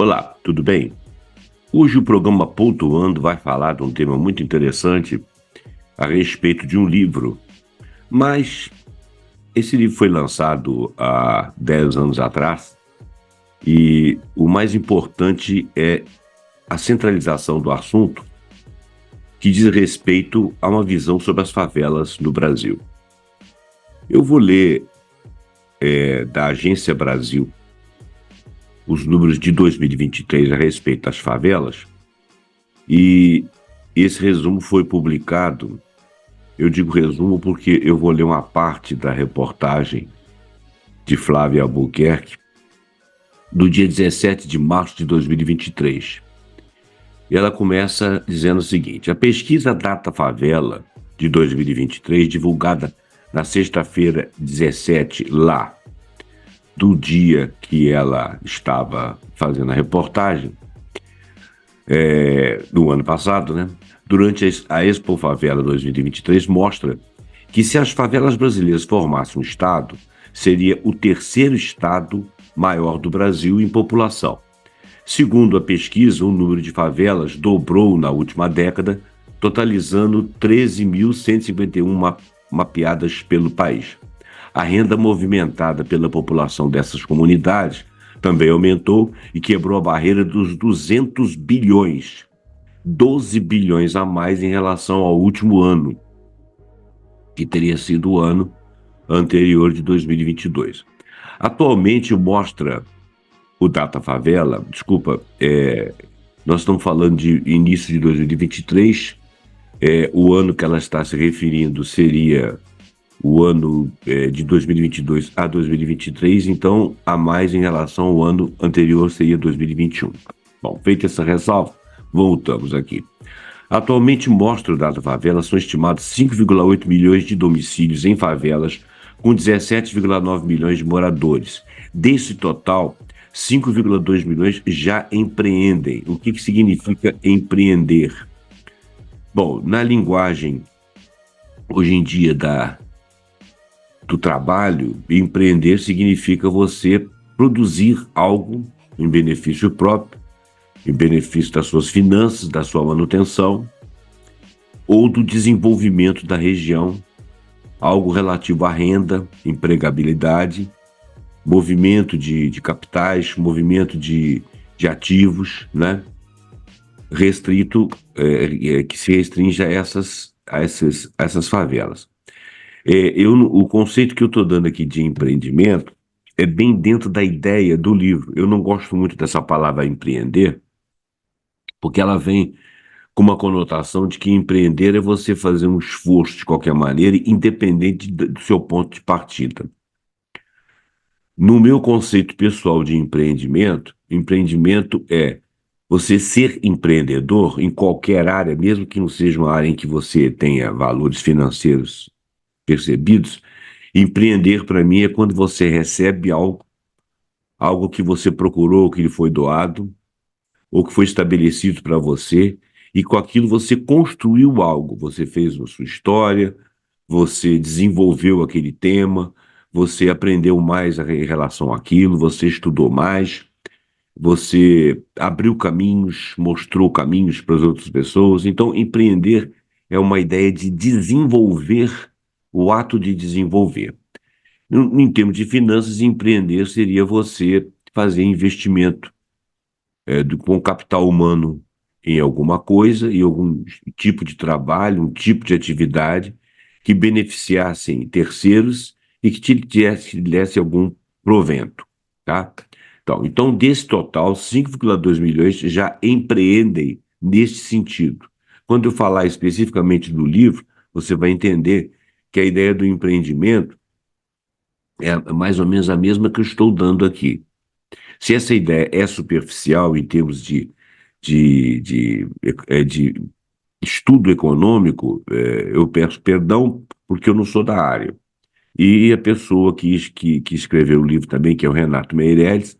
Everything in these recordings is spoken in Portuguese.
Olá, tudo bem? Hoje o programa Pontuando vai falar de um tema muito interessante a respeito de um livro, mas esse livro foi lançado há 10 anos atrás e o mais importante é a centralização do assunto que diz respeito a uma visão sobre as favelas no Brasil. Eu vou ler da Agência Brasil os números de 2023 a respeito das favelas, e esse resumo foi publicado. Eu digo resumo porque eu vou ler uma parte da reportagem de Flávia Albuquerque do dia 17 de março de 2023. E ela começa dizendo o seguinte: a pesquisa Data Favela de 2023, divulgada na sexta-feira 17, lá do dia que ela estava fazendo a reportagem, do ano passado, né? Durante a Expo Favela 2023, mostra que se as favelas brasileiras formassem um estado, seria o terceiro estado maior do Brasil em população. Segundo a pesquisa, o número de favelas dobrou na última década, totalizando 13.151 mapeadas pelo país. A renda movimentada pela população dessas comunidades também aumentou e quebrou a barreira dos 200 bilhões, 12 bilhões a mais em relação ao último ano, que teria sido o ano anterior de 2022. Atualmente mostra o Data Favela, nós estamos falando de início de 2023, o ano que ela está se referindo seria o ano de 2022 a 2023, então a mais em relação ao ano anterior seria 2021. Bom, feita essa ressalva, voltamos aqui. Atualmente mostra o Data Favela, são estimados 5,8 milhões de domicílios em favelas, com 17,9 milhões de moradores. Desse total, 5,2 milhões já empreendem. O que significa empreender? Bom, na linguagem, hoje em dia, do trabalho, empreender significa você produzir algo em benefício próprio, em benefício das suas finanças, da sua manutenção ou do desenvolvimento da região, algo relativo à renda, empregabilidade, movimento de capitais, movimento de ativos, né? Restrito, que se restringe a essas favelas. O conceito que eu estou dando aqui de empreendimento é bem dentro da ideia do livro. Eu não gosto muito dessa palavra empreender, porque ela vem com uma conotação de que empreender é você fazer um esforço de qualquer maneira, independente do seu ponto de partida. No meu conceito pessoal de empreendimento, empreendimento é você ser empreendedor em qualquer área, mesmo que não seja uma área em que você tenha valores financeiros percebidos. Empreender para mim é quando você recebe algo que você procurou, que lhe foi doado, ou que foi estabelecido para você, e com aquilo você construiu algo, você fez a sua história, você desenvolveu aquele tema, você aprendeu mais em relação àquilo, você estudou mais, você abriu caminhos, mostrou caminhos para as outras pessoas. Então, empreender é uma ideia de desenvolver, o ato de desenvolver. Em termos de finanças, empreender seria você fazer investimento com capital humano em alguma coisa, em algum tipo de trabalho, um tipo de atividade que beneficiassem terceiros e que te desse algum provento, tá? Então, desse total, 5,2 milhões já empreendem nesse sentido. Quando eu falar especificamente do livro, você vai entender que a ideia do empreendimento é mais ou menos a mesma que eu estou dando aqui. Se essa ideia é superficial em termos de estudo econômico, eu peço perdão porque eu não sou da área. E a pessoa que escreveu o livro também, que é o Renato Meirelles,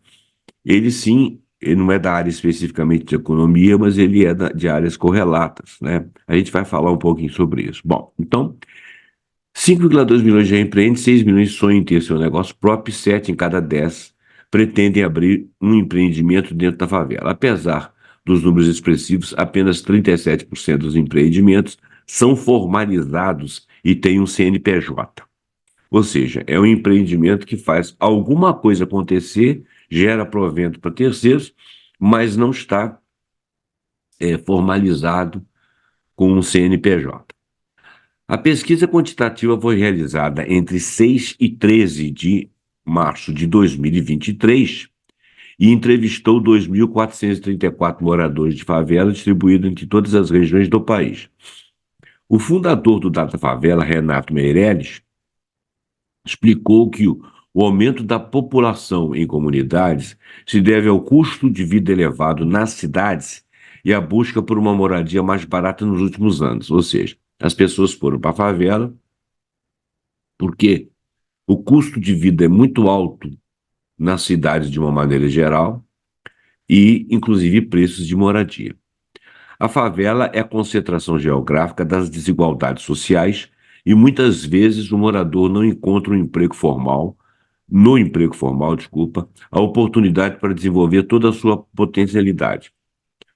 ele sim, ele não é da área especificamente de economia, mas ele é de áreas correlatas, né? A gente vai falar um pouquinho sobre isso. Bom, então, 5,2 milhões já empreendem, 6 milhões sonham em ter seu negócio próprio, 7 em cada 10 pretendem abrir um empreendimento dentro da favela. Apesar dos números expressivos, apenas 37% dos empreendimentos são formalizados e têm um CNPJ. Ou seja, é um empreendimento que faz alguma coisa acontecer, gera provento para terceiros, mas não está formalizado com um CNPJ. A pesquisa quantitativa foi realizada entre 6 e 13 de março de 2023 e entrevistou 2.434 moradores de favela distribuídos entre todas as regiões do país. O fundador do Data Favela, Renato Meirelles, explicou que o aumento da população em comunidades se deve ao custo de vida elevado nas cidades e à busca por uma moradia mais barata nos últimos anos. Ou seja, as pessoas foram para a favela porque o custo de vida é muito alto nas cidades de uma maneira geral e, inclusive, preços de moradia. A favela é a concentração geográfica das desigualdades sociais e muitas vezes o morador não encontra um emprego formal, no emprego formal, desculpa, a oportunidade para desenvolver toda a sua potencialidade.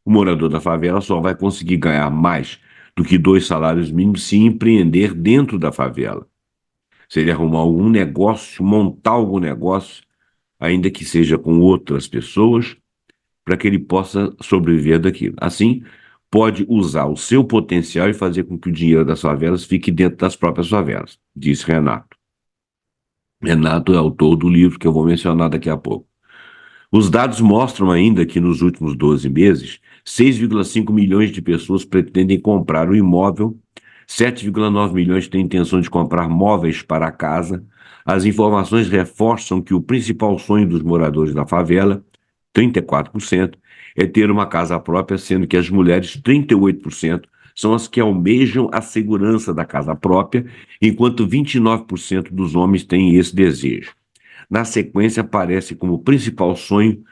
O morador da favela só vai conseguir ganhar mais do que 2 salários mínimos se empreender dentro da favela. Se ele arrumar algum negócio, montar algum negócio, ainda que seja com outras pessoas, para que ele possa sobreviver daquilo. Assim, pode usar o seu potencial e fazer com que o dinheiro das favelas fique dentro das próprias favelas, disse Renato. Renato é autor do livro que eu vou mencionar daqui a pouco. Os dados mostram ainda que nos últimos 12 meses, 6,5 milhões de pessoas pretendem comprar um imóvel, 7,9 milhões têm intenção de comprar móveis para a casa. As informações reforçam que o principal sonho dos moradores da favela, 34%, é ter uma casa própria, sendo que as mulheres, 38%, são as que almejam a segurança da casa própria, enquanto 29% dos homens têm esse desejo. Na sequência, aparece como principal sonho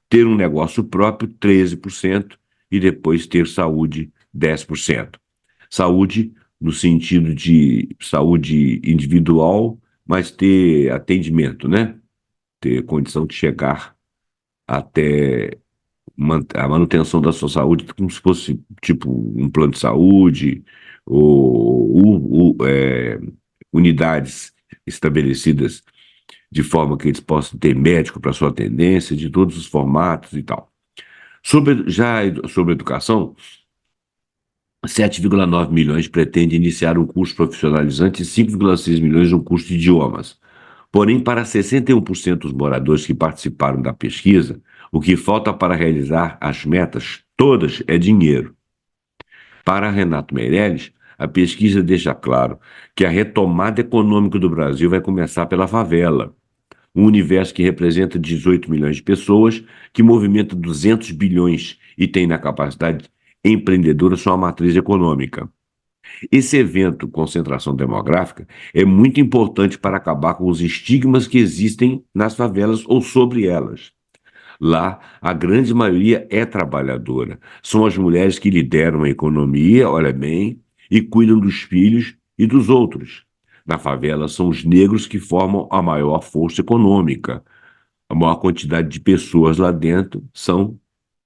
ter um negócio próprio, 13%, e depois ter saúde, 10%. Saúde no sentido de saúde individual, mas ter atendimento, né? Ter condição de chegar até a manutenção da sua saúde, como se fosse tipo um plano de saúde ou unidades estabelecidas de forma que eles possam ter médico para sua atendência, de todos os formatos e tal. Sobre educação, 7,9 milhões pretende iniciar um curso profissionalizante e 5,6 milhões um curso de idiomas. Porém, para 61% dos moradores que participaram da pesquisa, o que falta para realizar as metas todas é dinheiro. Para Renato Meirelles, a pesquisa deixa claro que a retomada econômica do Brasil vai começar pela favela, um universo que representa 18 milhões de pessoas, que movimenta 200 bilhões e tem na capacidade empreendedora sua matriz econômica. Esse evento, concentração demográfica, é muito importante para acabar com os estigmas que existem nas favelas ou sobre elas. Lá, a grande maioria é trabalhadora. São as mulheres que lideram a economia, olha bem, e cuidam dos filhos e dos outros. Na favela, são os negros que formam a maior força econômica. A maior quantidade de pessoas lá dentro são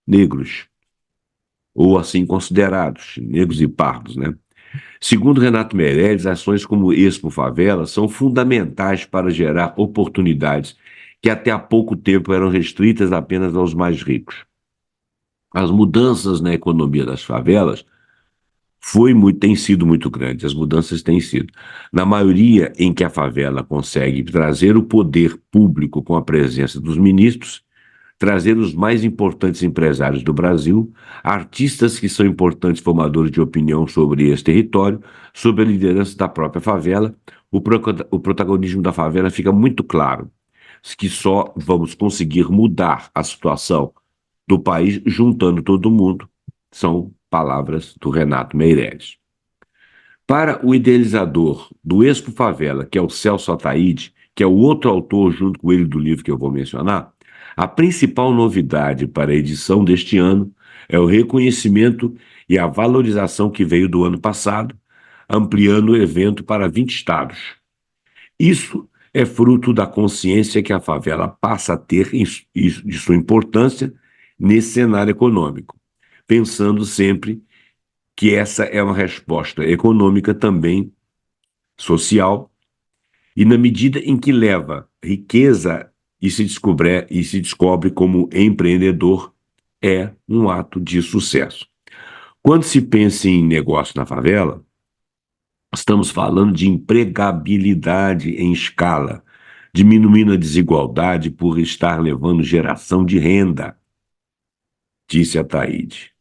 negros, ou assim considerados, negros e pardos, né? Segundo Renato Meirelles, ações como Expo Favela são fundamentais para gerar oportunidades que até há pouco tempo eram restritas apenas aos mais ricos. As mudanças na economia das favelas têm sido muito grandes, as mudanças têm sido. Na maioria em que a favela consegue trazer o poder público com a presença dos ministros, trazer os mais importantes empresários do Brasil, artistas que são importantes formadores de opinião sobre esse território, sobre a liderança da própria favela, o protagonismo da favela fica muito claro, que só vamos conseguir mudar a situação do país juntando todo mundo, são palavras do Renato Meirelles. Para o idealizador do Expo Favela, que é o Celso Ataíde, que é o outro autor junto com ele do livro que eu vou mencionar, a principal novidade para a edição deste ano é o reconhecimento e a valorização que veio do ano passado, ampliando o evento para 20 estados. Isso é fruto da consciência que a favela passa a ter de sua importância nesse cenário econômico, pensando sempre que essa é uma resposta econômica também social, e na medida em que leva riqueza e se descobre como empreendedor, é um ato de sucesso. Quando se pensa em negócio na favela, estamos falando de empregabilidade em escala, diminuindo a desigualdade por estar levando geração de renda, disse a Taíde.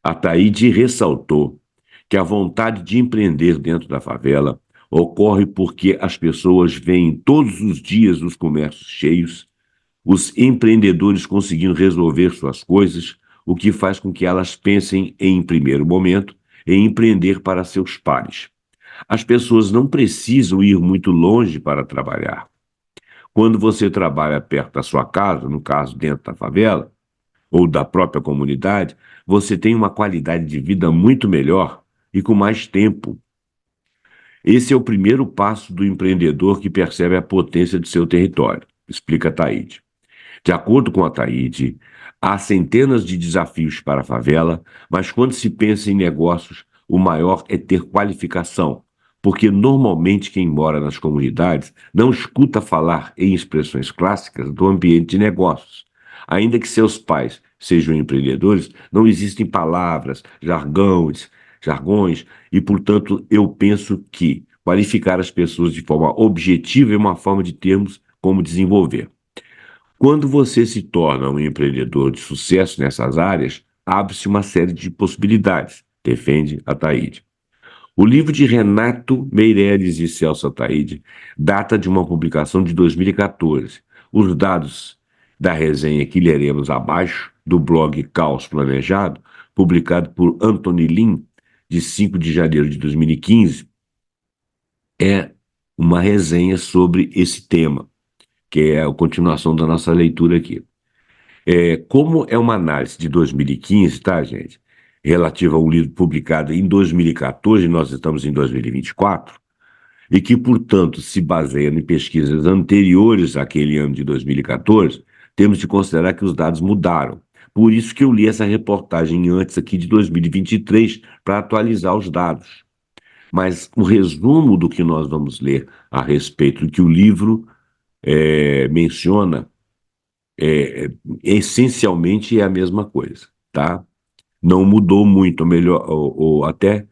A Taíde ressaltou que a vontade de empreender dentro da favela ocorre porque as pessoas veem todos os dias os comércios cheios, os empreendedores conseguindo resolver suas coisas, o que faz com que elas pensem em primeiro momento em empreender para seus pares. As pessoas não precisam ir muito longe para trabalhar. Quando você trabalha perto da sua casa, no caso dentro da favela, ou da própria comunidade, você tem uma qualidade de vida muito melhor e com mais tempo. Esse é o primeiro passo do empreendedor que percebe a potência de seu território, explica Taíde. De acordo com a Taíde, há centenas de desafios para a favela, mas quando se pensa em negócios, o maior é ter qualificação, porque normalmente quem mora nas comunidades não escuta falar em expressões clássicas do ambiente de negócios. Ainda que seus pais sejam empreendedores, não existem palavras, jargões, e, portanto, eu penso que qualificar as pessoas de forma objetiva é uma forma de termos como desenvolver. Quando você se torna um empreendedor de sucesso nessas áreas, abre-se uma série de possibilidades, defende a Taíde. O livro de Renato Meireles e Celso Ataíde data de uma publicação de 2014. Os dados da resenha que leremos abaixo, do blog Caos Planejado, publicado por Anthony Lin, de 5 de janeiro de 2015, é uma resenha sobre esse tema, que é a continuação da nossa leitura aqui. Como é uma análise de 2015, tá, gente? Relativa a um livro publicado em 2014, nós estamos em 2024, e que, portanto, se baseia em pesquisas anteriores àquele ano de 2014, temos de considerar que os dados mudaram. Por isso que eu li essa reportagem antes aqui de 2023, para atualizar os dados. Mas o resumo do que nós vamos ler a respeito do que o livro menciona essencialmente é a mesma coisa, tá? Não mudou muito, melhor, ou até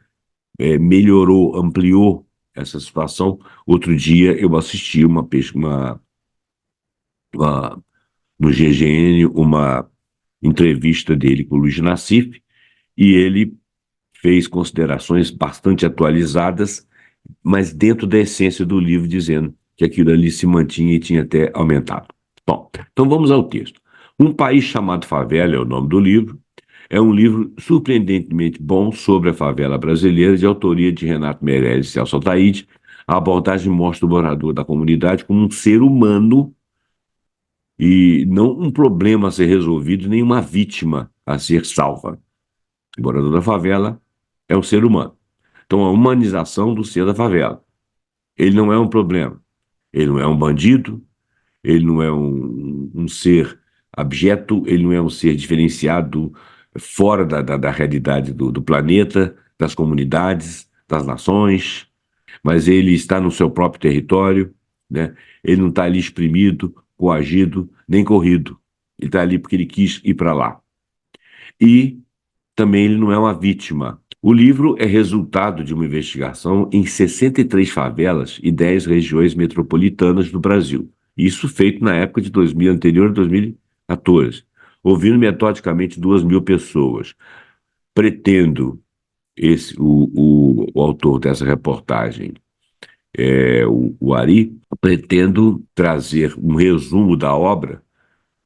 melhorou, ampliou essa situação. Outro dia eu assisti no GGN uma entrevista dele com o Luiz Nassif, e ele fez considerações bastante atualizadas, mas dentro da essência do livro, dizendo que aquilo ali se mantinha e tinha até aumentado. Bom, então vamos ao texto. Um País Chamado Favela é o nome do livro. É um livro surpreendentemente bom sobre a favela brasileira, de autoria de Renato Meireles e Celso Ataíde. A abordagem mostra o morador da comunidade como um ser humano e não um problema a ser resolvido, nem uma vítima a ser salva. O morador da favela é um ser humano. Então, a humanização do ser da favela. Ele não é um problema. Ele não é um bandido, ele não é um ser abjeto, ele não é um ser diferenciado fora da realidade do planeta, das comunidades, das nações, mas ele está no seu próprio território, né? Ele não está ali exprimido, coagido, nem corrido. Ele está ali porque ele quis ir para lá. E também ele não é uma vítima. O livro é resultado de uma investigação em 63 favelas e 10 regiões metropolitanas do Brasil. Isso feito na época de 2000, anterior a 2014, ouvindo metodicamente 2.000 pessoas. Pretendo, o autor dessa reportagem, o Ari, pretendo trazer um resumo da obra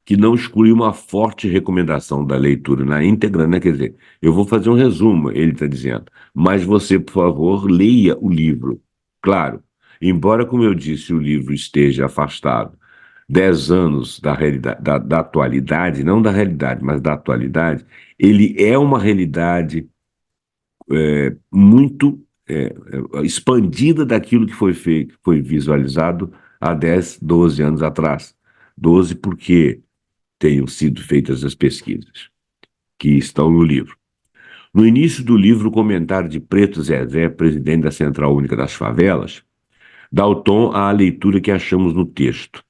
que não exclui uma forte recomendação da leitura na íntegra, né? Quer dizer, eu vou fazer um resumo, ele está dizendo, mas você, por favor, leia o livro. Claro, embora, como eu disse, o livro esteja afastado 10 anos da realidade, da atualidade, não da realidade, mas da atualidade, ele é uma realidade muito expandida daquilo que foi feito, foi visualizado há 10, 12 anos atrás. 12 porque tenham sido feitas as pesquisas que estão no livro. No início do livro, o comentário de Preto Zezé, presidente da Central Única das Favelas, dá o tom à leitura que achamos no texto.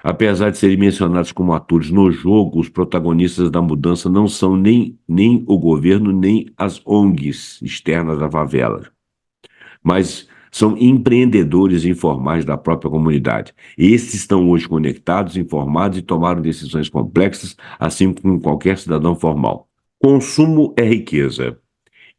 Apesar de serem mencionados como atores no jogo, os protagonistas da mudança não são nem o governo, nem as ONGs externas da favela, mas são empreendedores informais da própria comunidade. Esses estão hoje conectados, informados e tomaram decisões complexas, assim como qualquer cidadão formal. Consumo é riqueza.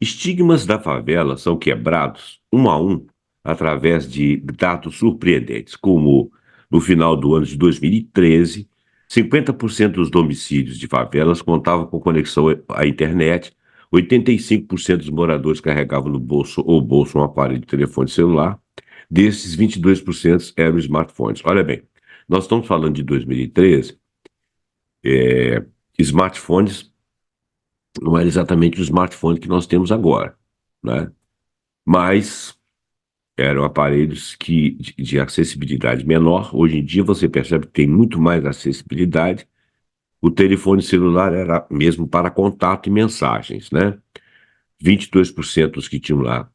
Estigmas da favela são quebrados, um a um, através de dados surpreendentes, como no final do ano de 2013, 50% dos domicílios de favelas contavam com conexão à internet, 85% dos moradores carregavam no bolso ou bolso um aparelho de telefone celular, desses 22% eram smartphones. Olha bem, nós estamos falando de 2013, smartphones não era exatamente o smartphone que nós temos agora, né? Mas eram aparelhos de acessibilidade menor. Hoje em dia você percebe que tem muito mais acessibilidade. O telefone celular era mesmo para contato e mensagens, né? 22% dos que tinham lá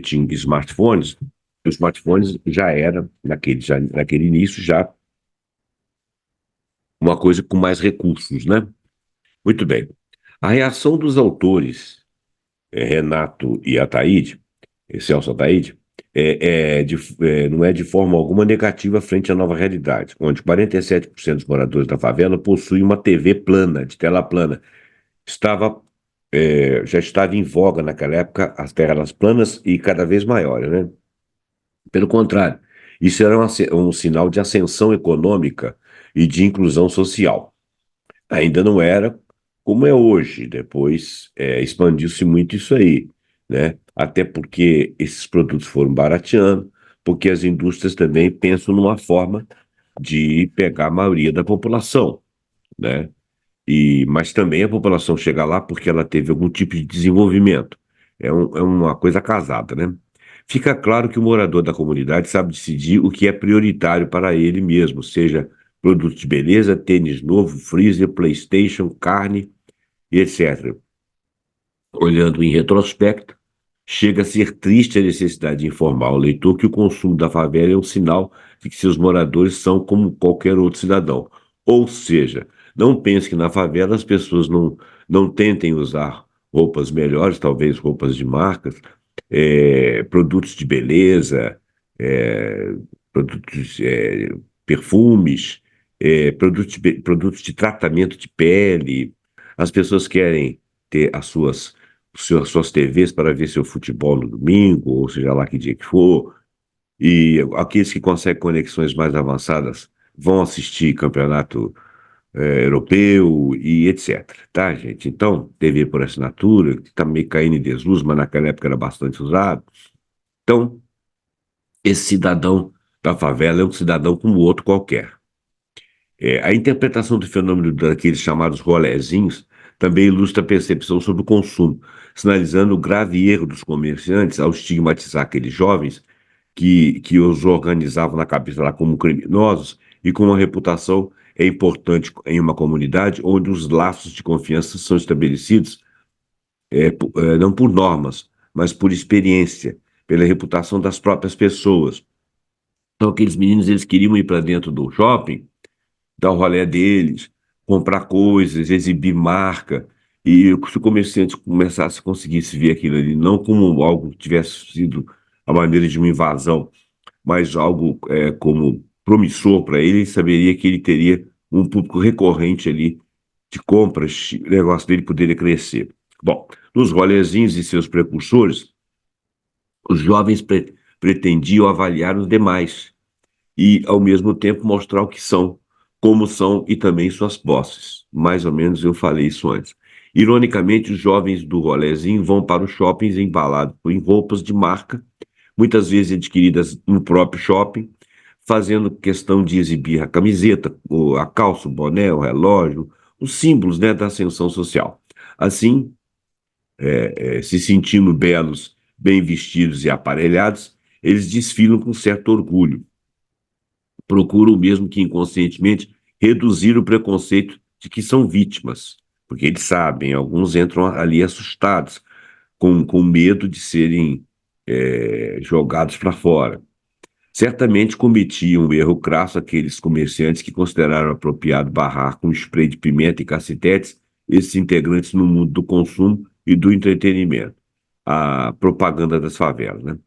tinham smartphones. Os smartphones já era, naquele início, já uma coisa com mais recursos, né? Muito bem. A reação dos autores, Renato e Ataíde, Celso Ataíde, não é de forma alguma negativa frente à nova realidade, onde 47% dos moradores da favela possuem uma TV plana, de tela plana. Já estava em voga naquela época as telas planas e cada vez maiores, né? Pelo contrário, isso era um sinal de ascensão econômica e de inclusão social. Ainda não era como é hoje, depois expandiu-se muito isso aí, né? Até porque esses produtos foram barateando, porque as indústrias também pensam numa forma de pegar a maioria da população, né? Mas também a população chega lá porque ela teve algum tipo de desenvolvimento. É uma coisa casada, né? Fica claro que o morador da comunidade sabe decidir o que é prioritário para ele mesmo, seja produto de beleza, tênis novo, freezer, PlayStation, carne e etc. Olhando em retrospecto, chega a ser triste a necessidade de informar ao leitor que o consumo da favela é um sinal de que seus moradores são como qualquer outro cidadão. Ou seja, não pense que na favela as pessoas não tentem usar roupas melhores, talvez roupas de marcas, produtos de beleza, é, produtos, perfumes, produtos de tratamento de pele. As pessoas querem ter suas TVs para ver seu futebol no domingo, ou seja lá que dia que for, e aqueles que conseguem conexões mais avançadas vão assistir campeonato europeu e etc. Tá, gente? Então, TV por assinatura, que está meio caindo em desuso, mas naquela época era bastante usado. Então, esse cidadão da favela é um cidadão como outro qualquer. A interpretação do fenômeno daqueles chamados rolezinhos também ilustra a percepção sobre o consumo, sinalizando o grave erro dos comerciantes ao estigmatizar aqueles jovens que os organizavam na cabeça lá como criminosos e com uma reputação importante em uma comunidade onde os laços de confiança são estabelecidos não por normas, mas por experiência, pela reputação das próprias pessoas. Então aqueles meninos eles queriam ir para dentro do shopping, dar o rolê deles, comprar coisas, exibir marca. E se o comerciante começasse a conseguisse ver aquilo ali, não como algo que tivesse sido a maneira de uma invasão, mas algo como promissor para ele, ele saberia que ele teria um público recorrente ali de compras, o negócio dele poderia crescer. Bom, nos rolezinhos e seus precursores, os jovens pretendiam avaliar os demais e, ao mesmo tempo, mostrar o que são, como são e também suas posses. Mais ou menos eu falei isso antes. Ironicamente, os jovens do rolezinho vão para os shoppings embalados em roupas de marca, muitas vezes adquiridas no próprio shopping, fazendo questão de exibir a camiseta, a calça, o boné, o relógio, os símbolos, né, da ascensão social. Assim, se sentindo belos bem vestidos e aparelhados, eles desfilam com certo orgulho. Procuram, mesmo que inconscientemente, reduzir o preconceito de que são vítimas, porque eles sabem, alguns entram ali assustados, com medo de serem jogados para fora. Certamente cometiam um erro crasso aqueles comerciantes que consideraram apropriado barrar com spray de pimenta e cacetetes esses integrantes no mundo do consumo e do entretenimento. A propaganda das favelas, né?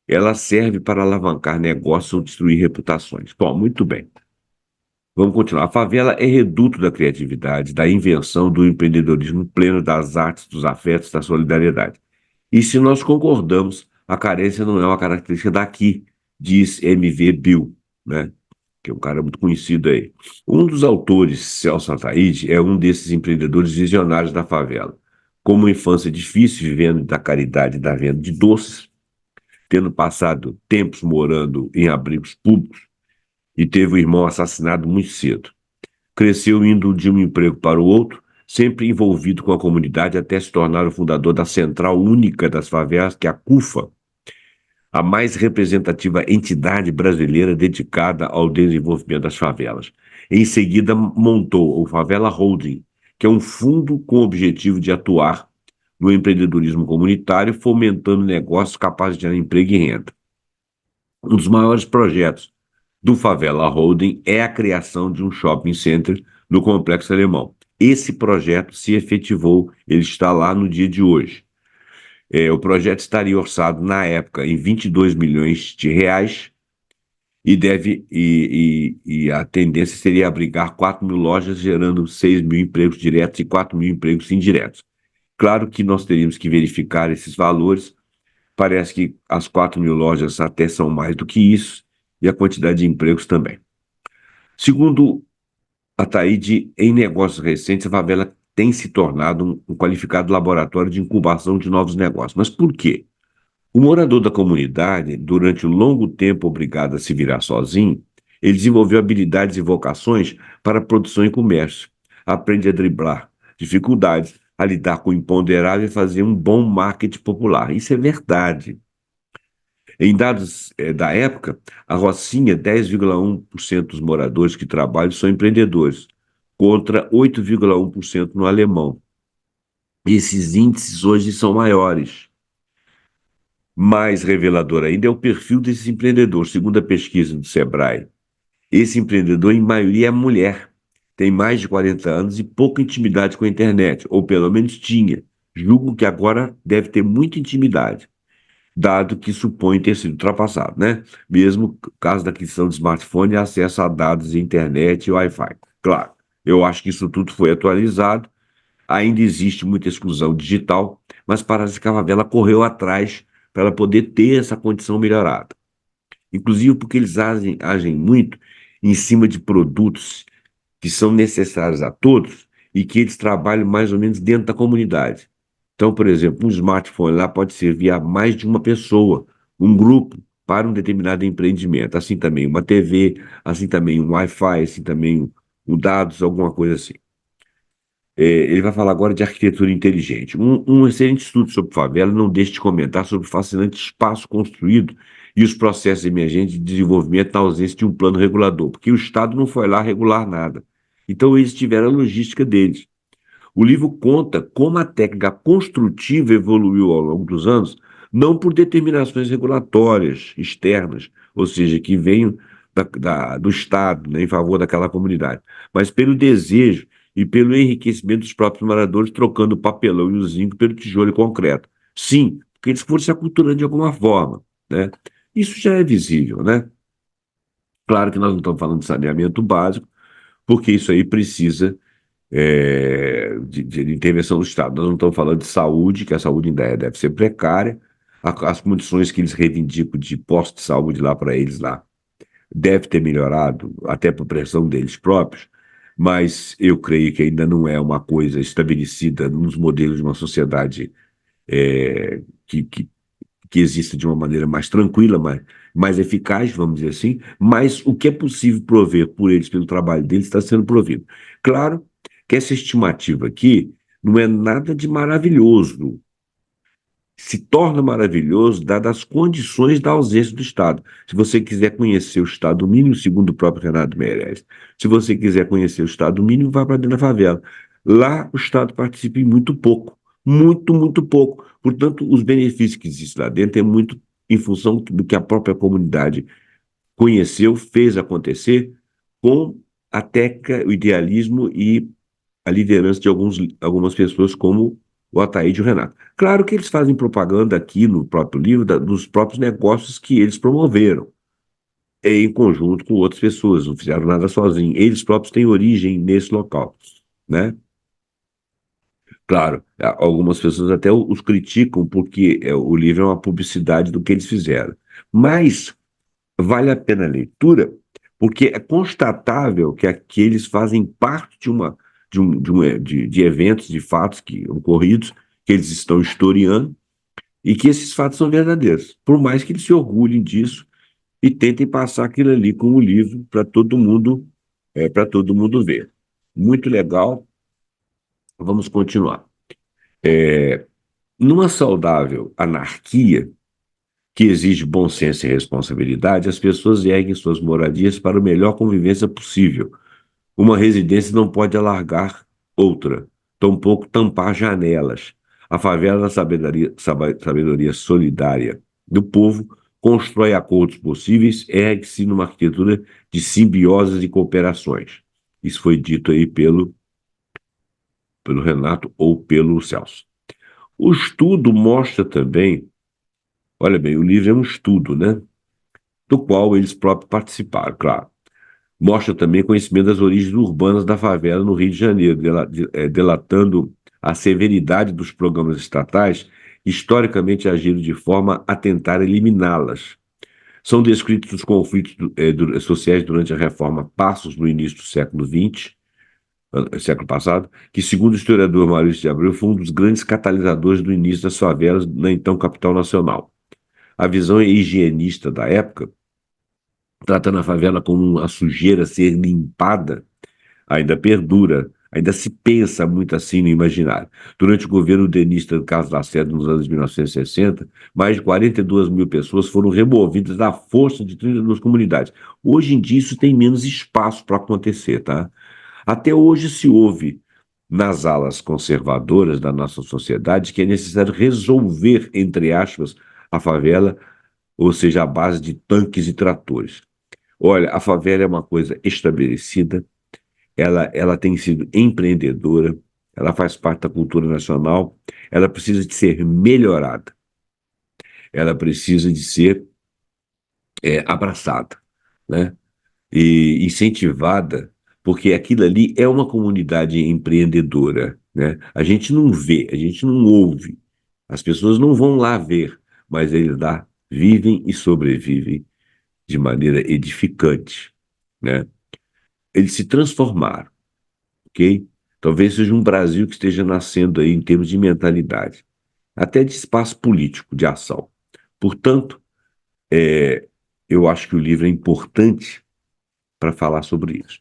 Ela serve para alavancar negócios ou destruir reputações. Bom, muito bem. Vamos continuar. A favela é reduto da criatividade, da invenção, do empreendedorismo pleno, das artes, dos afetos, da solidariedade. E se nós concordamos, a carência não é uma característica daqui, diz M.V. Bill, né? Que é um cara muito conhecido aí. Um dos autores, Celso Ataíde, é um desses empreendedores visionários da favela. Com uma infância difícil, vivendo da caridade e da venda de doces, tendo passado tempos morando em abrigos públicos e teve o irmão assassinado muito cedo. Cresceu indo de um emprego para o outro, sempre envolvido com a comunidade, até se tornar o fundador da Central Única das Favelas, que é a CUFA, a mais representativa entidade brasileira dedicada ao desenvolvimento das favelas. Em seguida, montou o Favela Holding, que é um fundo com o objetivo de atuar no empreendedorismo comunitário, fomentando negócios capazes de gerar emprego e renda. Um dos maiores projetos do Favela Holding é a criação de um shopping center no Complexo Alemão. Esse projeto se efetivou, ele está lá no dia de hoje. O projeto estaria orçado, na época, em 22 milhões de reais e a tendência seria abrigar 4 mil lojas, gerando 6 mil empregos diretos e 4 mil empregos indiretos. Claro que nós teríamos que verificar esses valores. Parece que as 4 mil lojas até são mais do que isso, e a quantidade de empregos também. Segundo a Taíde, em negócios recentes, a favela tem se tornado um qualificado laboratório de incubação de novos negócios. Mas por quê? O morador da comunidade, durante um longo tempo obrigado a se virar sozinho, ele desenvolveu habilidades e vocações para produção e comércio. Aprende a driblar dificuldades, a lidar com o imponderável e fazer um bom marketing popular. Isso é verdade. Em dados da época, a Rocinha, 10,1% dos moradores que trabalham são empreendedores, contra 8,1% no Alemão. Esses índices hoje são maiores. Mais revelador ainda é o perfil desse empreendedor. Segundo a pesquisa do Sebrae, esse empreendedor, em maioria, é mulher, tem mais de 40 anos e pouca intimidade com a internet, ou pelo menos tinha. Julgo que agora deve ter muita intimidade, dado que supõe ter sido ultrapassado, né? Mesmo no caso da aquisição de smartphone e acesso a dados de internet e Wi-Fi. Claro, eu acho que isso tudo foi atualizado, ainda existe muita exclusão digital, mas parece que a favela correu atrás para ela poder ter essa condição melhorada. Inclusive porque eles agem muito em cima de produtos que são necessários a todos e que eles trabalham mais ou menos dentro da comunidade. Então, por exemplo, um smartphone lá pode servir a mais de uma pessoa, um grupo, para um determinado empreendimento. Assim também uma TV, assim também um Wi-Fi, assim também um dados, alguma coisa assim. Ele vai falar agora de arquitetura inteligente. Um excelente estudo sobre favela não deixa de comentar sobre o fascinante espaço construído e os processos emergentes de desenvolvimento na ausência de um plano regulador, porque o Estado não foi lá regular nada. Então, eles tiveram a logística deles. O livro conta como a técnica construtiva evoluiu ao longo dos anos, não por determinações regulatórias externas, ou seja, que venham do Estado, né, em favor daquela comunidade, mas pelo desejo e pelo enriquecimento dos próprios moradores, trocando o papelão e o zinco pelo tijolo e concreto. Sim, porque eles foram se aculturando de alguma forma, né? Isso já é visível, né? Claro que nós não estamos falando de saneamento básico, porque isso aí precisa de intervenção do Estado. Nós não estamos falando de saúde, que a saúde ainda deve ser precária, as condições que eles reivindicam de posto de saúde lá para eles lá deve ter melhorado, até por pressão deles próprios, mas eu creio que ainda não é uma coisa estabelecida nos modelos de uma sociedade é, que, que, que exista de uma maneira mais tranquila, mais eficaz, vamos dizer assim, mas o que é possível prover por eles, pelo trabalho deles, está sendo provido. Claro que essa estimativa aqui não é nada de maravilhoso, se torna maravilhoso dadas as condições da ausência do Estado. Se você quiser conhecer o Estado mínimo, segundo o próprio Renato Meirelles, se você quiser conhecer o Estado mínimo, vá para dentro da favela. Lá o Estado participa em muito pouco, muito, muito pouco. Portanto, os benefícios que existem lá dentro é muito em função do que a própria comunidade conheceu, fez acontecer com a técnica, o idealismo e a liderança de algumas pessoas como o Ataíde e o Renato. Claro que eles fazem propaganda aqui no próprio livro dos próprios negócios que eles promoveram, em conjunto com outras pessoas, não fizeram nada sozinhos. Eles próprios têm origem nesse local, né? Claro, algumas pessoas até os criticam porque o livro é uma publicidade do que eles fizeram. Mas vale a pena a leitura, porque é constatável que aqueles fazem parte de eventos, de fatos ocorridos, que eles estão historiando, e que esses fatos são verdadeiros. Por mais que eles se orgulhem disso e tentem passar aquilo ali como livro para todo mundo ver. Muito legal. Vamos continuar. Numa saudável anarquia, que exige bom senso e responsabilidade, as pessoas erguem suas moradias para a melhor convivência possível. Uma residência não pode alargar outra, tampouco tampar janelas. A favela da sabedoria solidária do povo constrói acordos possíveis, ergue-se numa arquitetura de simbioses e cooperações. Isso foi dito aí pelo Renato ou pelo Celso. O estudo mostra também, olha bem, o livro é um estudo, né? Do qual eles próprios participaram, claro. Mostra também conhecimento das origens urbanas da favela no Rio de Janeiro, delatando a severidade dos programas estatais que historicamente agiram de forma a tentar eliminá-las. São descritos os conflitos sociais durante a reforma Passos no início do século XX, século passado, que, segundo o historiador Maurício de Abreu, foi um dos grandes catalisadores do início das favelas na então capital nacional. A visão higienista da época, tratando a favela como uma sujeira a ser limpada, ainda perdura, ainda se pensa muito assim no imaginário. Durante o governo denista do Carlos Lacerda, nos anos 1960, mais de 42 mil pessoas foram removidas à força de 32 comunidades. Hoje em dia isso tem menos espaço para acontecer, tá? Até hoje se ouve nas alas conservadoras da nossa sociedade que é necessário resolver, entre aspas, a favela, ou seja, a base de tanques e tratores. Olha, a favela é uma coisa estabelecida, ela tem sido empreendedora, ela faz parte da cultura nacional, ela precisa de ser melhorada, ela precisa de ser abraçada, né? E incentivada, porque aquilo ali é uma comunidade empreendedora, né? A gente não vê, a gente não ouve, as pessoas não vão lá ver, mas eles lá vivem e sobrevivem de maneira edificante, né? Eles se transformaram, ok? Talvez seja um Brasil que esteja nascendo aí em termos de mentalidade, até de espaço político, de ação. Portanto, eu acho que o livro é importante para falar sobre isso.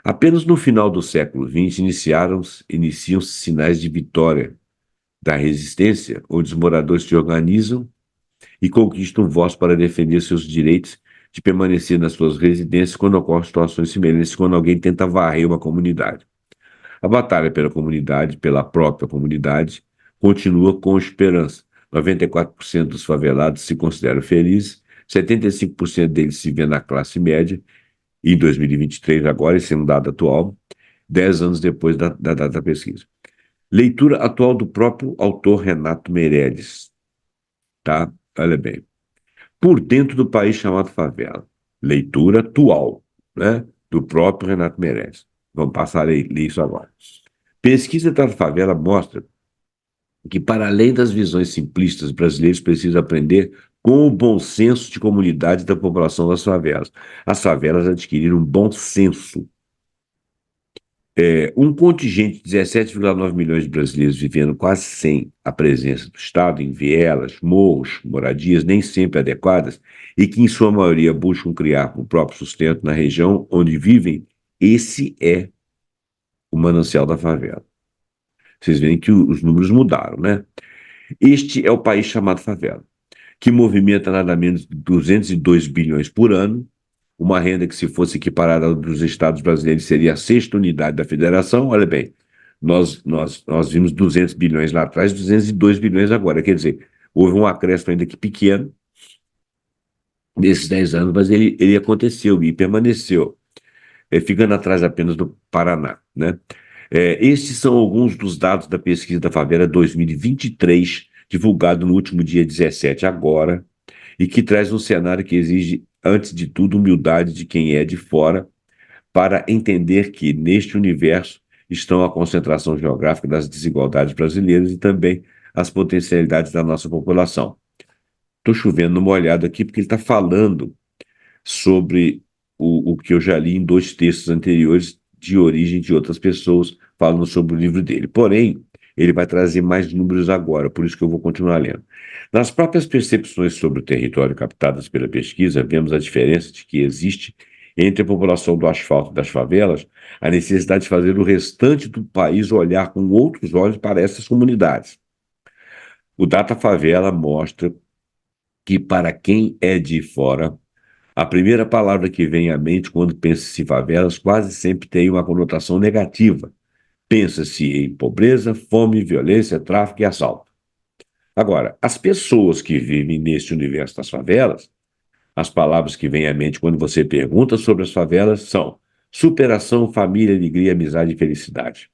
Apenas no final do século XX iniciam-se sinais de vitória da resistência, onde os moradores se organizam e conquistam voz para defender seus direitos de permanecer nas suas residências quando ocorrem situações semelhantes, quando alguém tenta varrer uma comunidade. A batalha pela comunidade, pela própria comunidade, continua com esperança. 94% dos favelados se consideram felizes, 75% deles se vê na classe média, e em 2023, agora, esse é um dado atual, 10 anos depois da data da pesquisa. Leitura atual do próprio autor Renato Meirelles, tá? Olha bem. Por dentro do país chamado favela. Leitura atual, né? Do próprio Renato Meirelles. Vamos passar a ler isso agora. Pesquisa da favela mostra que, para além das visões simplistas, brasileiros precisam aprender com o bom senso de comunidade da população das favelas. As favelas adquiriram um bom senso. Um contingente de 17,9 milhões de brasileiros vivendo quase sem a presença do Estado em vielas, morros, moradias nem sempre adequadas e que, em sua maioria, buscam criar o próprio sustento na região onde vivem, esse é o manancial da favela. Vocês veem que os números mudaram, né? Este é o país chamado favela, que movimenta nada menos de 202 bilhões por ano, uma renda que, se fosse equiparada à dos estados brasileiros, seria a sexta unidade da federação. Olha bem, nós vimos 200 bilhões lá atrás, 202 bilhões agora. Quer dizer, houve um acréscimo ainda que pequeno nesses 10 anos, mas ele aconteceu e permaneceu, ficando atrás apenas do Paraná, né? Estes são alguns dos dados da pesquisa da Favela 2023, divulgado no último dia 17 agora, e que traz um cenário que exige, antes de tudo, humildade de quem é de fora, para entender que, neste universo, estão a concentração geográfica das desigualdades brasileiras e também as potencialidades da nossa população. Estou chovendo no molhado aqui porque ele está falando sobre o que eu já li em dois textos anteriores de origem de outras pessoas falando sobre o livro dele. Porém, ele vai trazer mais números agora, por isso que eu vou continuar lendo. Nas próprias percepções sobre o território captadas pela pesquisa, vemos a diferença de que existe entre a população do asfalto e das favelas, a necessidade de fazer o restante do país olhar com outros olhos para essas comunidades. O Data Favela mostra que, para quem é de fora, a primeira palavra que vem à mente quando pensa-se em favelas quase sempre tem uma conotação negativa. Pensa-se em pobreza, fome, violência, tráfico e assalto. Agora, as pessoas que vivem neste universo das favelas, as palavras que vêm à mente quando você pergunta sobre as favelas são superação, família, alegria, amizade e felicidade,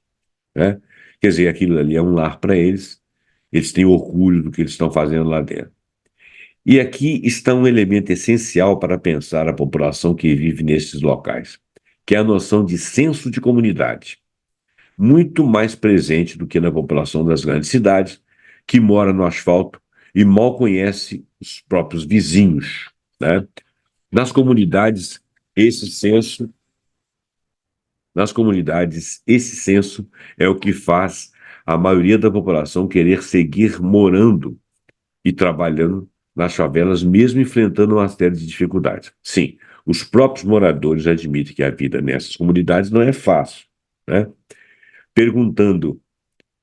né? Quer dizer, aquilo ali é um lar para eles, eles têm orgulho do que eles estão fazendo lá dentro. E aqui está um elemento essencial para pensar a população que vive nesses locais, que é a noção de senso de comunidade, muito mais presente do que na população das grandes cidades, que mora no asfalto e mal conhece os próprios vizinhos, né? Nas comunidades, esse senso, esse senso é o que faz a maioria da população querer seguir morando e trabalhando nas favelas, mesmo enfrentando uma série de dificuldades. Sim, os próprios moradores admitem que a vida nessas comunidades não é fácil, né? Perguntando,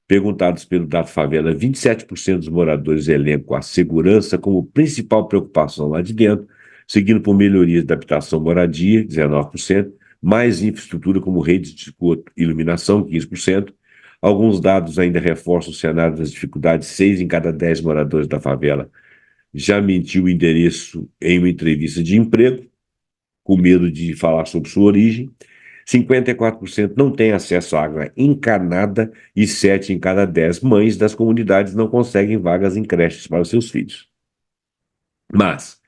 Perguntados pelo Data Favela, 27% dos moradores elencam a segurança como principal preocupação lá de dentro, seguindo por melhorias da habitação e moradia, 19%, mais infraestrutura como redes de esgoto e iluminação, 15%. Alguns dados ainda reforçam o cenário das dificuldades: 6 em cada 10 moradores da favela já mentiu o endereço em uma entrevista de emprego, com medo de falar sobre sua origem. 54% não têm acesso à água encanada e 7 em cada 10 mães das comunidades não conseguem vagas em creches para os seus filhos. Mas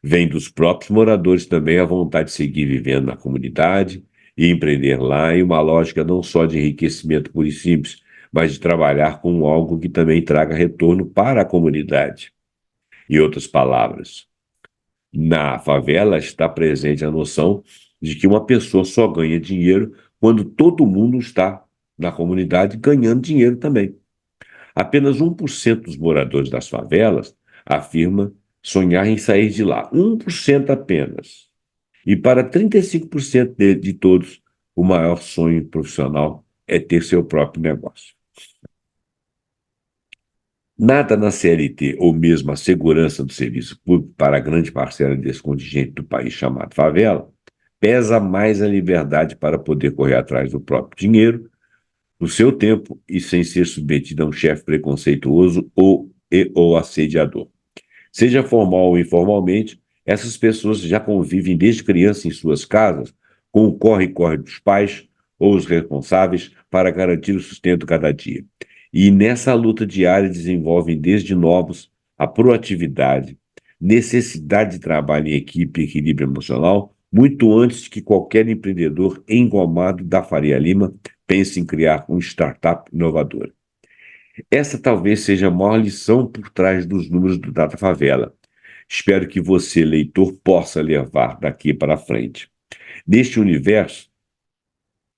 vem dos próprios moradores também a vontade de seguir vivendo na comunidade e empreender lá, em uma lógica não só de enriquecimento puro e simples, mas de trabalhar com algo que também traga retorno para a comunidade. Em outras palavras, na favela está presente a noção de que uma pessoa só ganha dinheiro quando todo mundo está na comunidade ganhando dinheiro também. Apenas 1% dos moradores das favelas afirma sonhar em sair de lá. 1% apenas. E para 35% de todos, o maior sonho profissional é ter seu próprio negócio. Nada na CLT, ou mesmo a segurança do serviço público para a grande parcela desse contingente do país chamado favela, pesa mais a liberdade para poder correr atrás do próprio dinheiro, no seu tempo e sem ser submetido a um chefe preconceituoso ou assediador. Seja formal ou informalmente, essas pessoas já convivem desde criança em suas casas com o corre-corre dos pais ou os responsáveis para garantir o sustento cada dia. E nessa luta diária desenvolvem desde novos a proatividade, necessidade de trabalho em equipe e equilíbrio emocional, muito antes que qualquer empreendedor engomado da Faria Lima pense em criar uma startup inovadora. Essa talvez seja a maior lição por trás dos números do Data Favela. Espero que você, leitor, possa levar daqui para frente. Neste universo,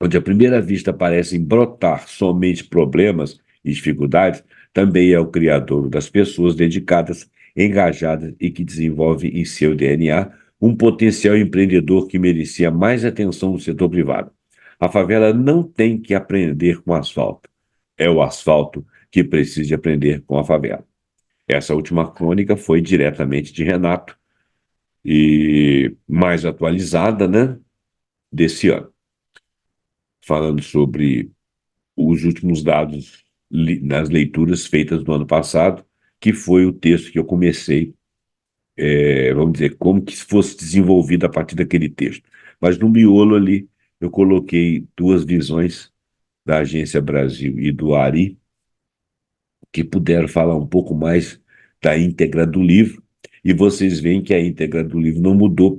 onde à primeira vista parecem brotar somente problemas e dificuldades, também é o criador das pessoas dedicadas, engajadas e que desenvolvem em seu DNA um potencial empreendedor que merecia mais atenção do setor privado. A favela não tem que aprender com o asfalto. É o asfalto que precise aprender com a favela. Essa última crônica foi diretamente de Renato e mais atualizada, né, desse ano, falando sobre os últimos dados nas leituras feitas no ano passado, que foi o texto que eu comecei, vamos dizer, como que fosse desenvolvido a partir daquele texto. Mas no miolo ali, eu coloquei duas visões da Agência Brasil e do Ari, que puderam falar um pouco mais da íntegra do livro, e vocês veem que a íntegra do livro não mudou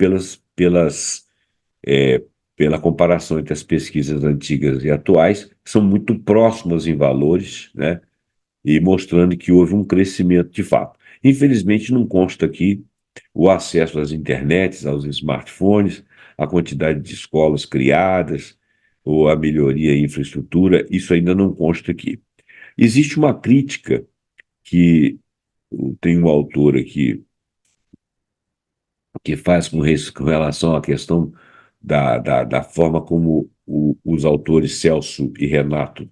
é, pela comparação entre as pesquisas antigas e atuais, que são muito próximas em valores, né? E mostrando que houve um crescimento de fato. Infelizmente, não consta aqui o acesso às internets, aos smartphones, a quantidade de escolas criadas, ou a melhoria em infraestrutura, isso ainda não consta aqui. Existe uma crítica que tem um autor aqui que faz com relação à questão da forma como os autores Celso e Renato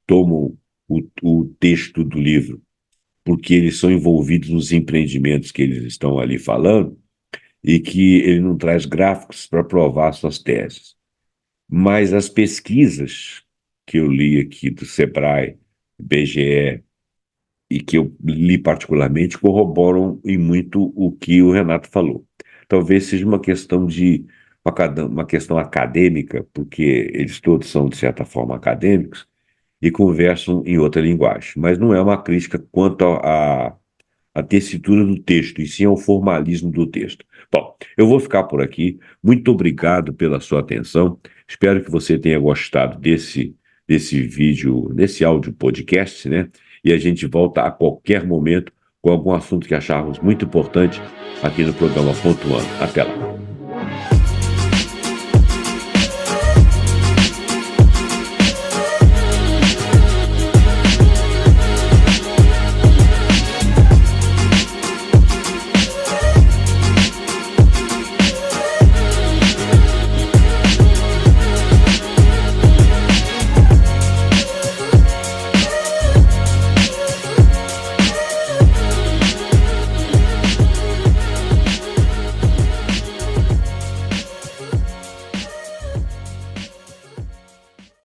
tomam o texto do livro, porque eles são envolvidos nos empreendimentos que eles estão ali falando, e que ele não traz gráficos para provar suas teses. Mas as pesquisas que eu li aqui do Sebrae, BGE, e que eu li particularmente, corroboram em muito o que o Renato falou. Talvez seja uma questão uma questão acadêmica, porque eles todos são, de certa forma, acadêmicos e conversam em outra linguagem. Mas não é uma crítica quanto a tessitura do texto, e sim ao formalismo do texto. Bom, eu vou ficar por aqui. Muito obrigado pela sua atenção. Espero que você tenha gostado desse vídeo, desse áudio podcast, né? E a gente volta a qualquer momento com algum assunto que acharmos muito importante aqui no programa Pontuando. Até lá.